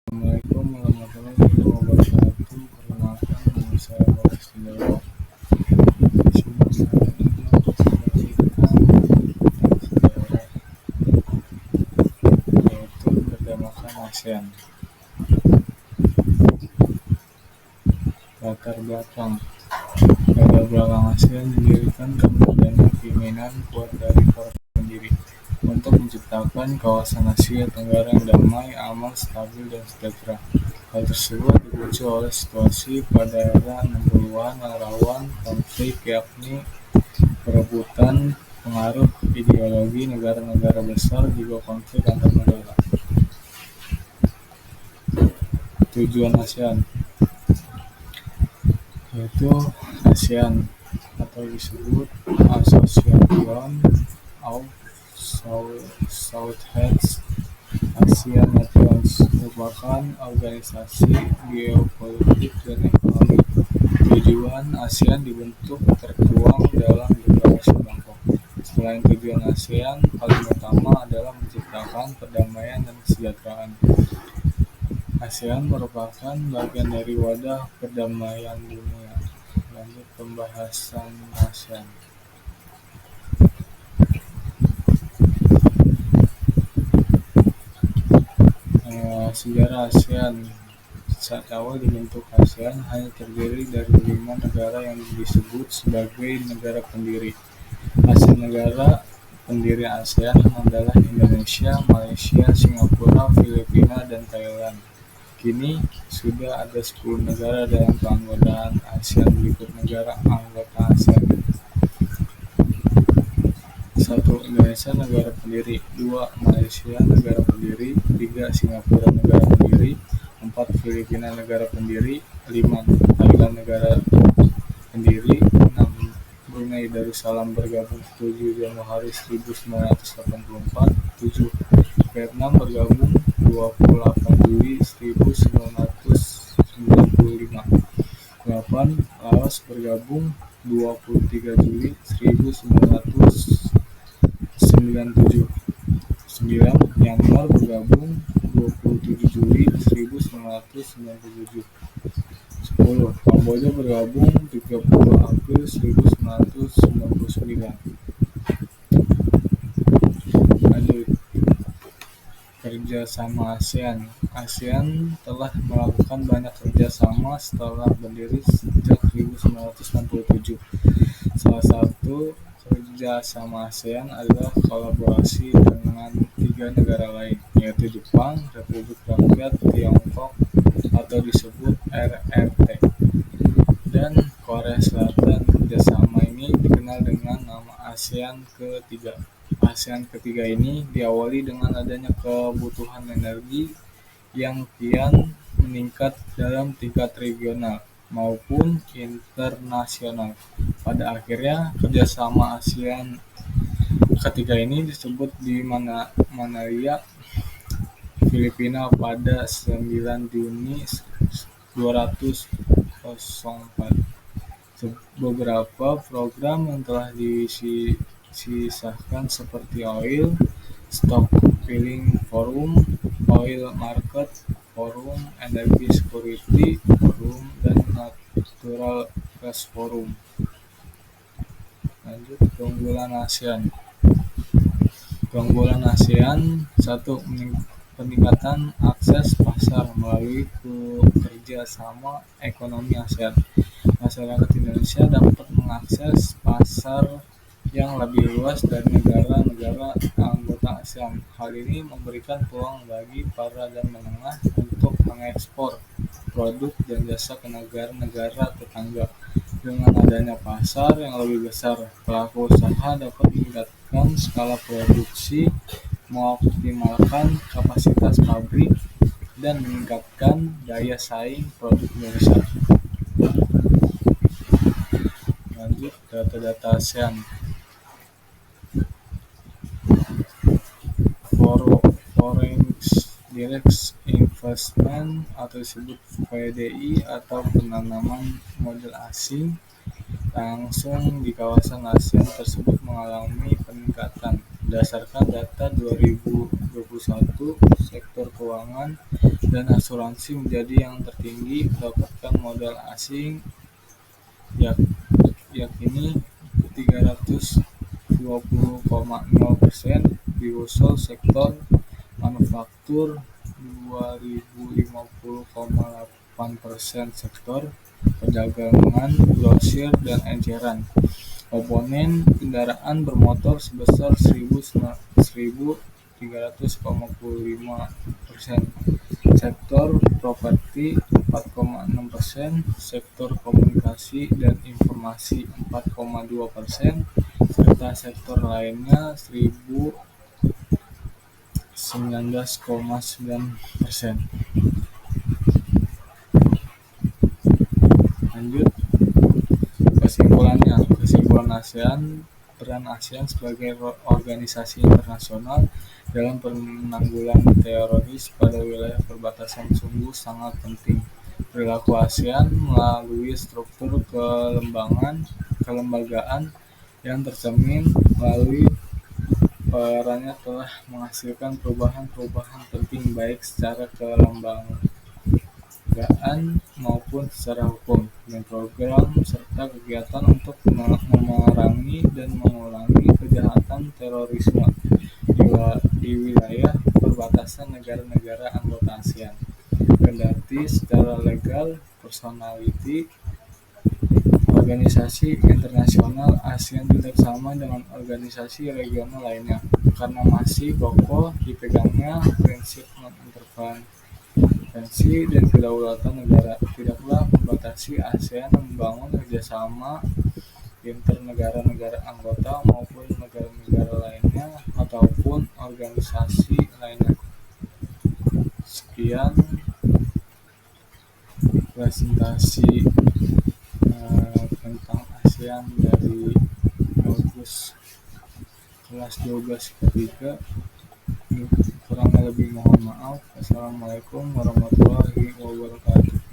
Assalamualaikum warahmatullahi wabarakatuh. Perkenalkan, nama saya Bagas Tindawa. Di sini saya ingin membagikan tentang sejarah, yaitu bertemakan ASEAN. Latar belakang ASEAN didirikan karena adanya keinginan kuat dari para pendiri untuk menciptakan kawasan Asia Tenggara yang damai, aman, stabil, dan sejahtera. Hal tersebut dipicu oleh situasi pada era 60-an yang rawan konflik, yakni perebutan pengaruh ideologi negara-negara besar, juga konflik antar negara. Tujuan ASEAN yaitu ASEAN atau disebut Association of Southeast Asian Nations, merupakan organisasi geopolitik dan ekonomi. Tujuan ASEAN dibentuk tertuang dalam Deklarasi Bangkok. Selain tujuan ASEAN, paling utama adalah menciptakan perdamaian dan kesejahteraan. ASEAN merupakan bagian dari wadah perdamaian dunia. Lanjut pembahasan ASEAN. Sejarah ASEAN. Saat awal dibentuk ASEAN hanya terdiri dari 5 negara yang disebut sebagai negara pendiri. Negara pendiri ASEAN adalah Indonesia, Malaysia, Singapura, Filipina, dan Thailand. Kini sudah ada 10 negara dalam keanggotaan ASEAN. Berikut negara anggota ASEAN. 1. Indonesia negara pendiri. 2. Malaysia negara pendiri. 3. Singapura negara pendiri. 4. Filipina negara pendiri. 5. Thailand negara pendiri. 6. Brunei Darussalam bergabung 7 Januari 1984. 7. Vietnam bergabung 28 Juli 1995. 8. Laos bergabung 23 Juli 1997. 9. Myanmar bergabung 27 Juli 1997. 10. Kamboja bergabung 30 April 1999. Lanjut. Kerjasama ASEAN. ASEAN telah melakukan banyak kerjasama setelah berdiri sejak 1967. Salah satu kerjasama ASEAN adalah kolaborasi dengan 3 negara lain, yaitu Jepang, Republik Rakyat Tiongkok atau disebut RRT, dan Korea Selatan. Kerjasama ini dikenal dengan nama ASEAN ketiga. ASEAN ketiga ini diawali dengan adanya kebutuhan energi yang kian meningkat dalam tingkat regional maupun internasional. Pada akhirnya, kerjasama ASEAN ketiga ini disebut di Manila, Filipina pada 9 Juni 2004. Beberapa program yang telah disisahkan seperti Oil Stockpiling Forum, Oil Market Forum, Energy Security Forum, dan Natural Gas Forum. Lanjut, keunggulan ASEAN. Keunggulan ASEAN. 1. Peningkatan akses pasar melalui kerjasama ekonomi ASEAN. Masyarakat Indonesia dapat mengakses pasar yang lebih luas dari negara-negara anggota ASEAN. Hal ini memberikan peluang bagi para dan menengah untuk mengekspor produk dan jasa ke negara-negara tetangga. Dengan adanya pasar yang lebih besar, pelaku usaha dapat meningkatkan skala produksi, mengoptimalkan kapasitas pabrik, dan meningkatkan daya saing produk Indonesia. Lanjut, data-data ASEAN. Foreign Direct Investment atau disebut FDI atau penanaman modal asing langsung di kawasan ASEAN tersebut mengalami peningkatan. Berdasarkan data 2021, sektor keuangan dan asuransi menjadi yang tertinggi mendapatkan modal asing, yakni 320,0%, disusul sektor manufaktur 2050,8%, sektor perdagangan, grosir dan eceran, komponen kendaraan bermotor sebesar 1.300,5%, sektor properti 4,6%, sektor komunikasi dan informasi 4,2%, serta sektor lainnya 19,9%. Lanjut, kesimpulan ASEAN. Peran ASEAN sebagai organisasi internasional dalam penanggulangan teroris pada wilayah perbatasan sungguh sangat penting. Perilaku ASEAN melalui struktur kelembagaan yang tercermin melalui perannya telah menghasilkan perubahan-perubahan penting baik secara kelembagaan maupun secara hukum, dan program serta kegiatan untuk memerangi dan mengulangi kejahatan terorisme di wilayah perbatasan negara-negara anggota ASEAN. Kendati secara legal personality organisasi internasional ASEAN tidak sama dengan organisasi regional lainnya, karena masih kokoh dipegangnya prinsip non-intervensi dan kedaulatan negara, tidaklah membatasi ASEAN membangun kerjasama lintas negara-negara anggota maupun negara-negara lainnya ataupun organisasi lainnya. Sekian presentasi tentang ASEAN dari Bagus kelas 12 ketiga. Kurang lebih mohon maaf. Assalamualaikum warahmatullahi wabarakatuh.